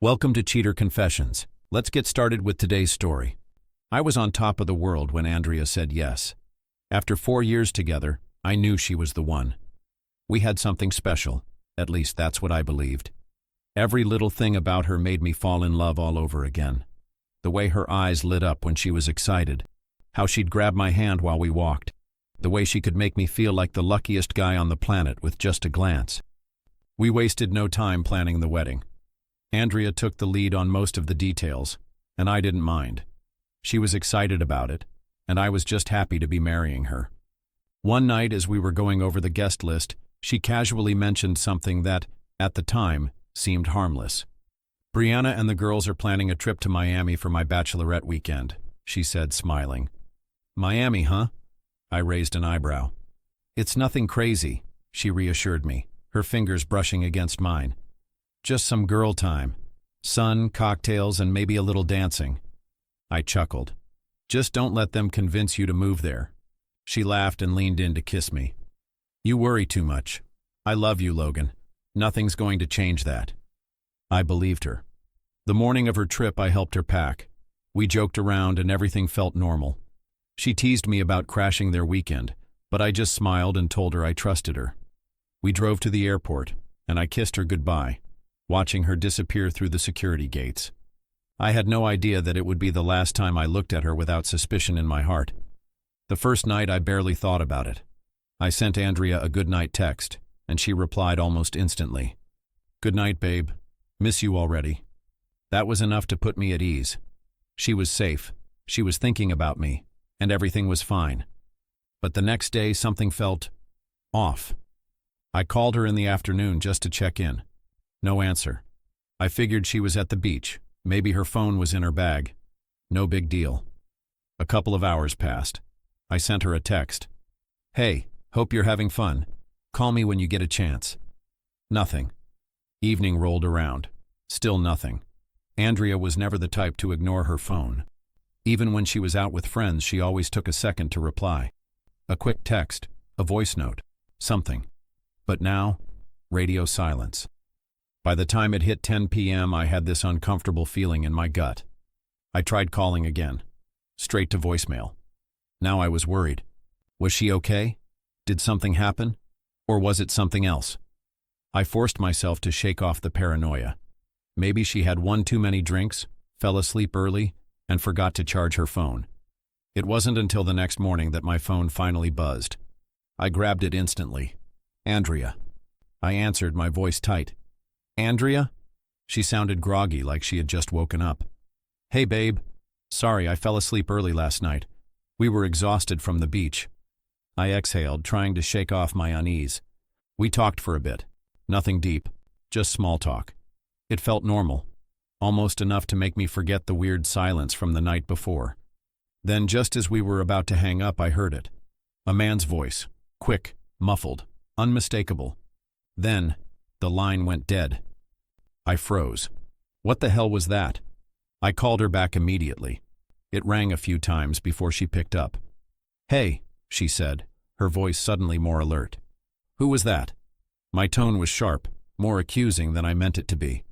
Welcome to Cheater Confessions. Let's get started with today's story. I was on top of the world when Andrea said yes. After 4 years together, I knew she was the one. We had something special, at least that's what I believed. Every little thing about her made me fall in love all over again. The way her eyes lit up when she was excited, how she'd grab my hand while we walked, the way she could make me feel like the luckiest guy on the planet with just a glance. We wasted no time planning the wedding. Andrea took the lead on most of the details, and I didn't mind. She was excited about it, and I was just happy to be marrying her. One night as we were going over the guest list, she casually mentioned something that, at the time, seemed harmless. "Brianna and the girls are planning a trip to Miami for my Bachelorette weekend," she said, smiling. "Miami, huh?" I raised an eyebrow. "It's nothing crazy," she reassured me, her fingers brushing against mine. "Just some girl time. Sun, cocktails, and maybe a little dancing." I chuckled. "Just don't let them convince you to move there." She laughed and leaned in to kiss me. "You worry too much. I love you, Logan. Nothing's going to change that." I believed her. The morning of her trip, I helped her pack. We joked around and everything felt normal. She teased me about crashing their weekend, but I just smiled and told her I trusted her. We drove to the airport, and I kissed her goodbye, watching her disappear through the security gates. I had no idea that it would be the last time I looked at her without suspicion in my heart. The first night I barely thought about it. I sent Andrea a goodnight text, and she replied almost instantly. "Good night, babe. Miss you already." That was enough to put me at ease. She was safe, she was thinking about me, and everything was fine. But the next day something felt off. I called her in the afternoon just to check in. No answer. I figured she was at the beach. Maybe her phone was in her bag. No big deal. A couple of hours passed. I sent her a text. "Hey, hope you're having fun. Call me when you get a chance." Nothing. Evening rolled around. Still nothing. Andrea was never the type to ignore her phone. Even when she was out with friends, she always took a second to reply. A quick text, a voice note, something. But now, radio silence. By the time it hit 10 p.m., I had this uncomfortable feeling in my gut. I tried calling again. Straight to voicemail. Now I was worried. Was she okay? Did something happen? Or was it something else? I forced myself to shake off the paranoia. Maybe she had one too many drinks, fell asleep early, and forgot to charge her phone. It wasn't until the next morning that my phone finally buzzed. I grabbed it instantly. "Andrea." I answered, my voice tight. "Andrea?" She sounded groggy, like she had just woken up. "Hey, babe. Sorry, I fell asleep early last night. We were exhausted from the beach." I exhaled, trying to shake off my unease. We talked for a bit. Nothing deep, just small talk. It felt normal, almost enough to make me forget the weird silence from the night before. Then, just as we were about to hang up, I heard it. A man's voice, quick, muffled, unmistakable. Then, the line went dead. I froze. What the hell was that? I called her back immediately. It rang a few times before she picked up. "Hey," she said, her voice suddenly more alert. "Who was that?" My tone was sharp, more accusing than I meant it to be.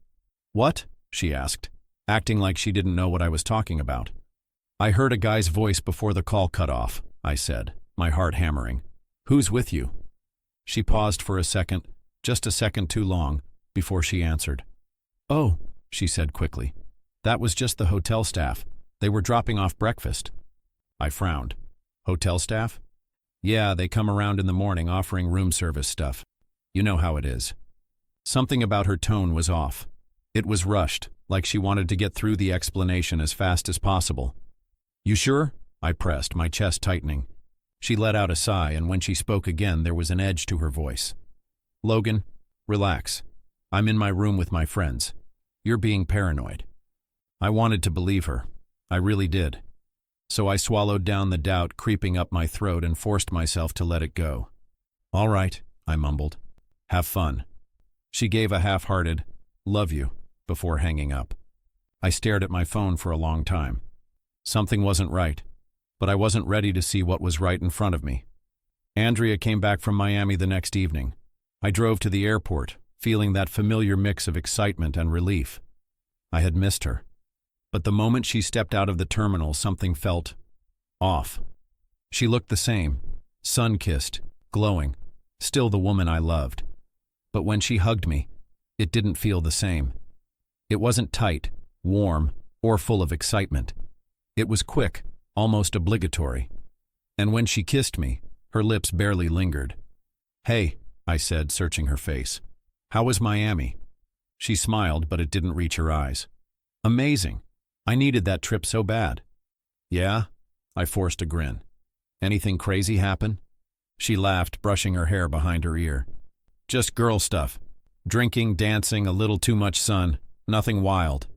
"What?" she asked, acting like she didn't know what I was talking about. "I heard a guy's voice before the call cut off," I said, my heart hammering. "Who's with you?" She paused for a second, just a second too long, before she answered. "Oh," she said quickly. "That was just the hotel staff. They were dropping off breakfast." I frowned. "Hotel staff?" "Yeah, they come around in the morning offering room service stuff. You know how it is." Something about her tone was off. It was rushed, like she wanted to get through the explanation as fast as possible. "You sure?" I pressed, my chest tightening. She let out a sigh, and when she spoke again, there was an edge to her voice. "Logan, relax. I'm in my room with my friends. You're being paranoid." I wanted to believe her. I really did. So I swallowed down the doubt creeping up my throat and forced myself to let it go. "All right," I mumbled. "Have fun." She gave a half-hearted, "Love you," before hanging up. I stared at my phone for a long time. Something wasn't right, but I wasn't ready to see what was right in front of me. Andrea came back from Miami the next evening. I drove to the airport, feeling that familiar mix of excitement and relief. I had missed her. But the moment she stepped out of the terminal, something felt off. She looked the same, sun-kissed, glowing, still the woman I loved. But when she hugged me, it didn't feel the same. It wasn't tight, warm, or full of excitement. It was quick, almost obligatory. And when she kissed me, her lips barely lingered. "Hey," I said, searching her face. "How was Miami?" She smiled, but it didn't reach her eyes. "Amazing. I needed that trip so bad." "Yeah?" I forced a grin. "Anything crazy happen?" She laughed, brushing her hair behind her ear. "Just girl stuff. Drinking, dancing, a little too much sun. Nothing wild."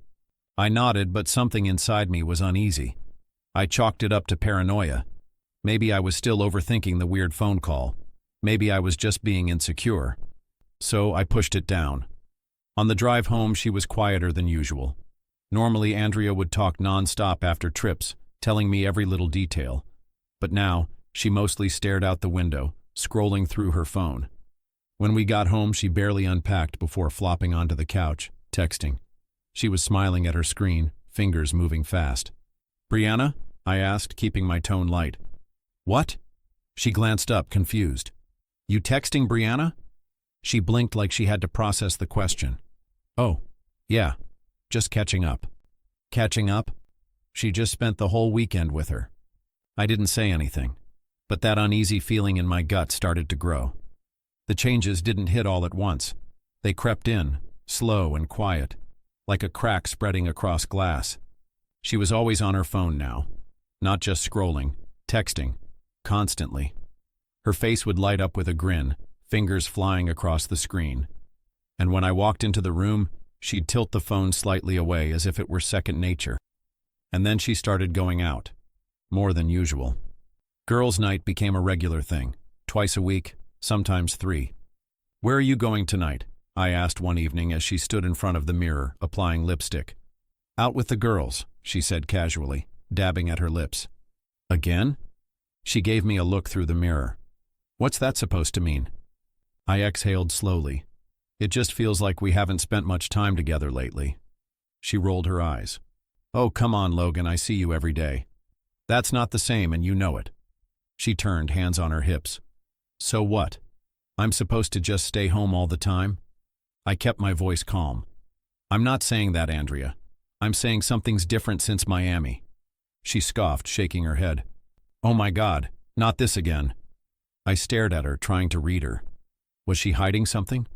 I nodded, but something inside me was uneasy. I chalked it up to paranoia. Maybe I was still overthinking the weird phone call. Maybe I was just being insecure. So I pushed it down. On the drive home, she was quieter than usual. Normally, Andrea would talk non-stop after trips, telling me every little detail. But now, she mostly stared out the window, scrolling through her phone. When we got home, she barely unpacked before flopping onto the couch, texting. She was smiling at her screen, fingers moving fast. "Brianna?" I asked, keeping my tone light. "What?" She glanced up, confused. "You texting Brianna?" She blinked like she had to process the question. "Oh, yeah, just catching up." "Catching up?" She just spent the whole weekend with her. I didn't say anything, but that uneasy feeling in my gut started to grow. The changes didn't hit all at once. They crept in, slow and quiet, like a crack spreading across glass. She was always on her phone now, not just scrolling, texting, constantly. Her face would light up with a grin, fingers flying across the screen. And when I walked into the room, she'd tilt the phone slightly away as if it were second nature. And then she started going out, more than usual. Girls' night became a regular thing, twice a week, sometimes 3. "Where are you going tonight?" I asked one evening as she stood in front of the mirror, applying lipstick. "Out with the girls," she said casually, dabbing at her lips. "Again?" She gave me a look through the mirror. "What's that supposed to mean?" I exhaled slowly. "It just feels like we haven't spent much time together lately." She rolled her eyes. "Oh, come on, Logan, I see you every day." "That's not the same, and you know it." She turned, hands on her hips. "So what? I'm supposed to just stay home all the time?" I kept my voice calm. "I'm not saying that, Andrea. I'm saying something's different since Miami." She scoffed, shaking her head. "Oh my God, not this again." I stared at her, trying to read her. Was she hiding something?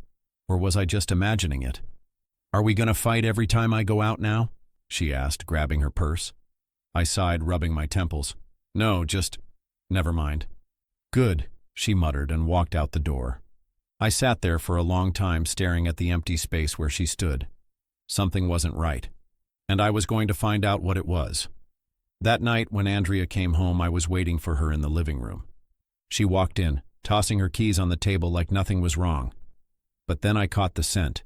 Or was I just imagining it? "Are we gonna fight every time I go out now?" she asked, grabbing her purse. I sighed, rubbing my temples. "No, just... never mind." "Good," she muttered and walked out the door. I sat there for a long time, staring at the empty space where she stood. Something wasn't right, and I was going to find out what it was. That night, when Andrea came home, I was waiting for her in the living room. She walked in, tossing her keys on the table like nothing was wrong. But then I caught the scent.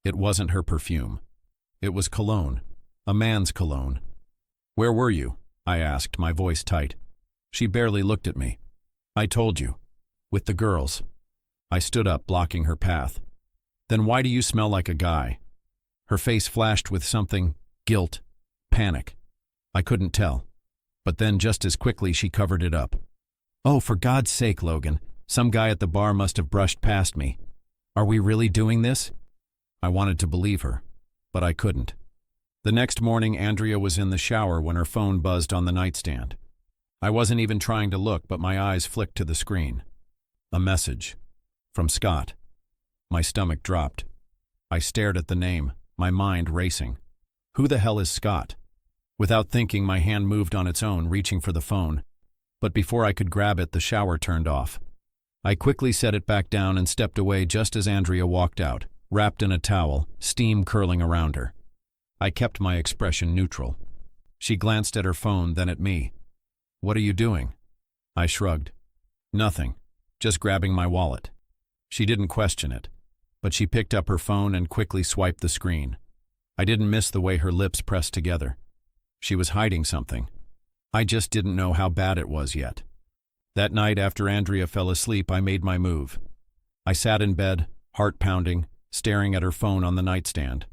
It wasn't her perfume. It was cologne, a man's cologne. "Where were you?" I asked, my voice tight. She barely looked at me. "I told you. With the girls." I stood up, blocking her path. "Then why do you smell like a guy?" Her face flashed with something, guilt, panic. I couldn't tell. But then just as quickly she covered it up. "Oh, for God's sake, Logan. Some guy at the bar must have brushed past me. Are we really doing this?" I wanted to believe her, but I couldn't. The next morning, Andrea was in the shower when her phone buzzed on the nightstand. I wasn't even trying to look, but my eyes flicked to the screen. A message. From Scott. My stomach dropped. I stared at the name, my mind racing. Who the hell is Scott? Without thinking, my hand moved on its own, reaching for the phone. But before I could grab it, the shower turned off. I quickly set it back down and stepped away just as Andrea walked out, wrapped in a towel, steam curling around her. I kept my expression neutral. She glanced at her phone, then at me. "What are you doing?" I shrugged. "Nothing. Just grabbing my wallet." She didn't question it, but she picked up her phone and quickly swiped the screen. I didn't miss the way her lips pressed together. She was hiding something. I just didn't know how bad it was yet. That night, after Andrea fell asleep, I made my move. I sat in bed, heart pounding, staring at her phone on the nightstand.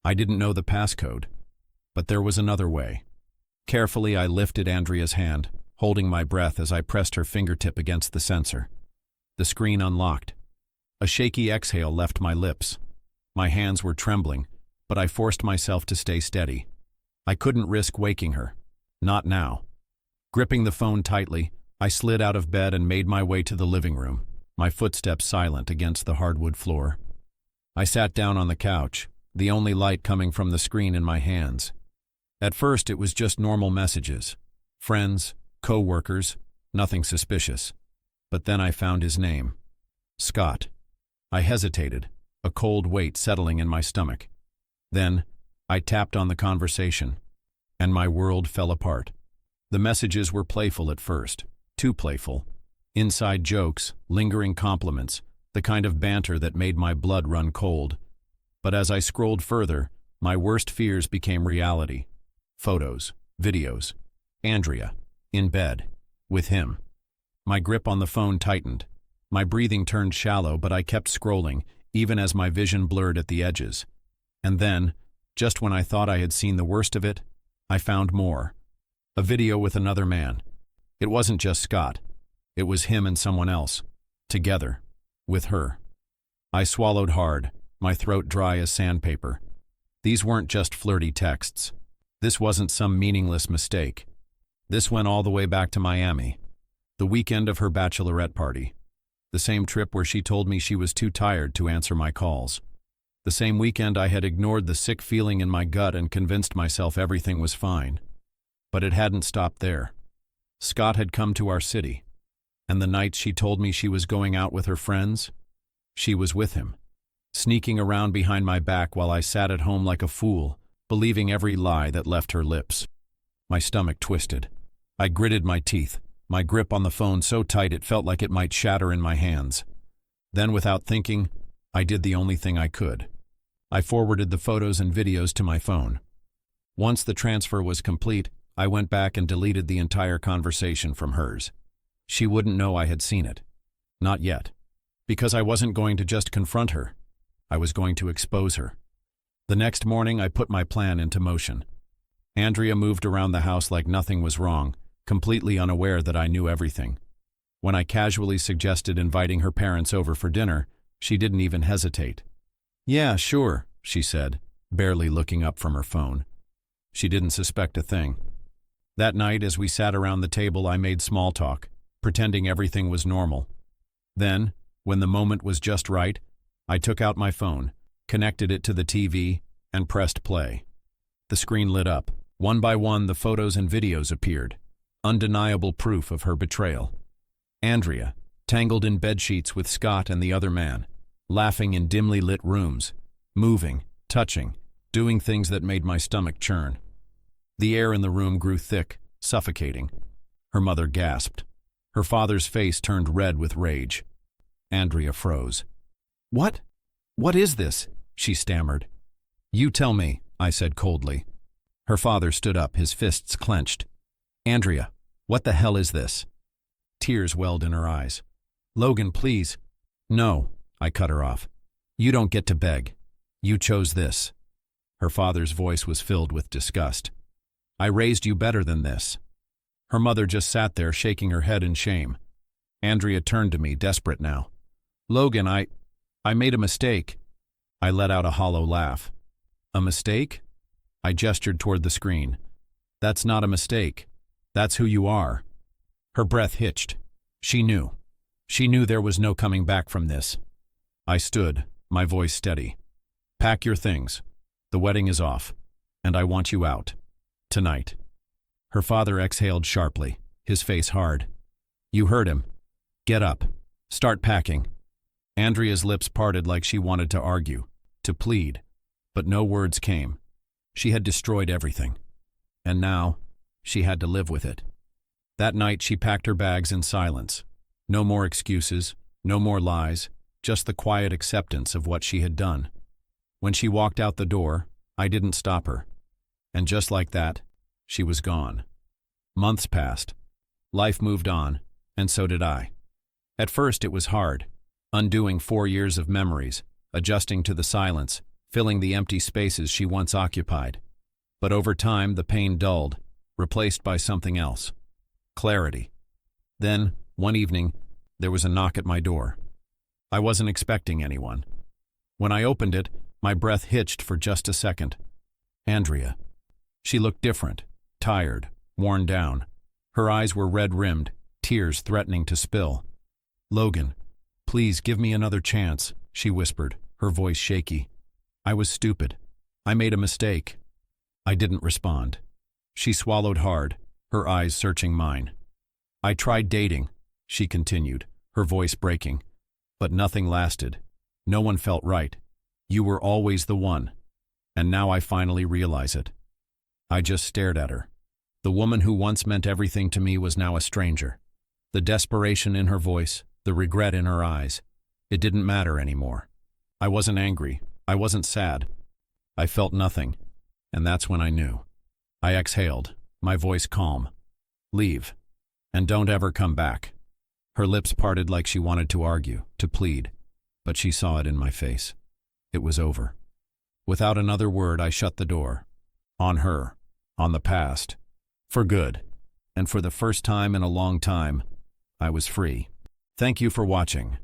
I didn't know the passcode, but there was another way. Carefully, I lifted Andrea's hand, holding my breath as I pressed her fingertip against the sensor. The screen unlocked. A shaky exhale left my lips. My hands were trembling, but I forced myself to stay steady. I couldn't risk waking her. Not now. Gripping the phone tightly, I slid out of bed and made my way to the living room, my footsteps silent against the hardwood floor. I sat down on the couch, the only light coming from the screen in my hands. At first, it was just normal messages. Friends, co-workers, nothing suspicious. But then I found his name. Scott. I hesitated, a cold weight settling in my stomach. Then, I tapped on the conversation, and my world fell apart. The messages were playful at first, too playful. Inside jokes, lingering compliments, the kind of banter that made my blood run cold. But as I scrolled further, my worst fears became reality. Photos, videos. Andrea, in bed, with him. My grip on the phone tightened. My breathing turned shallow, but I kept scrolling, even as my vision blurred at the edges. And then, just when I thought I had seen the worst of it, I found more. A video with another man. It wasn't just Scott. It was him and someone else. Together. With her. I swallowed hard, my throat dry as sandpaper. These weren't just flirty texts. This wasn't some meaningless mistake. This went all the way back to Miami. The weekend of her bachelorette party. The same trip where she told me she was too tired to answer my calls. The same weekend I had ignored the sick feeling in my gut and convinced myself everything was fine. But it hadn't stopped there. Scott had come to our city. And the night she told me she was going out with her friends, she was with him. Sneaking around behind my back while I sat at home like a fool, believing every lie that left her lips. My stomach twisted. I gritted my teeth, my grip on the phone so tight it felt like it might shatter in my hands. Then, without thinking, I did the only thing I could. I forwarded the photos and videos to my phone. Once the transfer was complete, I went back and deleted the entire conversation from hers. She wouldn't know I had seen it. Not yet. Because I wasn't going to just confront her. I was going to expose her. The next morning, I put my plan into motion. Andrea moved around the house like nothing was wrong, completely unaware that I knew everything. When I casually suggested inviting her parents over for dinner, she didn't even hesitate. "Yeah, sure," she said, barely looking up from her phone. She didn't suspect a thing. That night, as we sat around the table, I made small talk, pretending everything was normal. Then, when the moment was just right, I took out my phone, connected it to the TV, and pressed play. The screen lit up. One by one, the photos and videos appeared. Undeniable proof of her betrayal. Andrea, tangled in bedsheets with Scott and the other man, laughing in dimly lit rooms, moving, touching, doing things that made my stomach churn. The air in the room grew thick, suffocating. Her mother gasped. Her father's face turned red with rage. Andrea froze. "What? What is this?" she stammered. "You tell me," I said coldly. Her father stood up, his fists clenched. "Andrea, what the hell is this?" Tears welled in her eyes. "Logan, please." "No," I cut her off. "You don't get to beg. You chose this." Her father's voice was filled with disgust. "I raised you better than this." Her mother just sat there, shaking her head in shame. Andrea turned to me, desperate now. "Logan, I made a mistake." I let out a hollow laugh. "A mistake?" I gestured toward the screen. "That's not a mistake. That's who you are." Her breath hitched. She knew. She knew there was no coming back from this. I stood, my voice steady. "Pack your things. The wedding is off. And I want you out. Tonight." Her father exhaled sharply, his face hard. "You heard him. Get up. Start packing." Andrea's lips parted like she wanted to argue, to plead, but no words came. She had destroyed everything. And now, she had to live with it. That night, she packed her bags in silence. No more excuses, no more lies, just the quiet acceptance of what she had done. When she walked out the door, I didn't stop her. And just like that, she was gone. Months passed. Life moved on, and so did I. At first, it was hard, undoing 4 years of memories, adjusting to the silence, filling the empty spaces she once occupied. But over time, the pain dulled, replaced by something else. Clarity. Then, one evening, there was a knock at my door. I wasn't expecting anyone. When I opened it, my breath hitched for just a second. Andrea. She looked different, tired, worn down. Her eyes were red-rimmed, tears threatening to spill. "Logan, please give me another chance," she whispered, her voice shaky. "I was stupid. I made a mistake." I didn't respond. She swallowed hard, her eyes searching mine. "I tried dating," she continued, her voice breaking. "But nothing lasted. No one felt right. You were always the one. And now I finally realize it." I just stared at her. The woman who once meant everything to me was now a stranger. The desperation in her voice, the regret in her eyes. It didn't matter anymore. I wasn't angry. I wasn't sad. I felt nothing. And that's when I knew. I exhaled, my voice calm. "Leave. And don't ever come back." Her lips parted like she wanted to argue, to plead. But she saw it in my face. It was over. Without another word, I shut the door. On her. On the past. For good. And for the first time in a long time, I was free. Thank you for watching.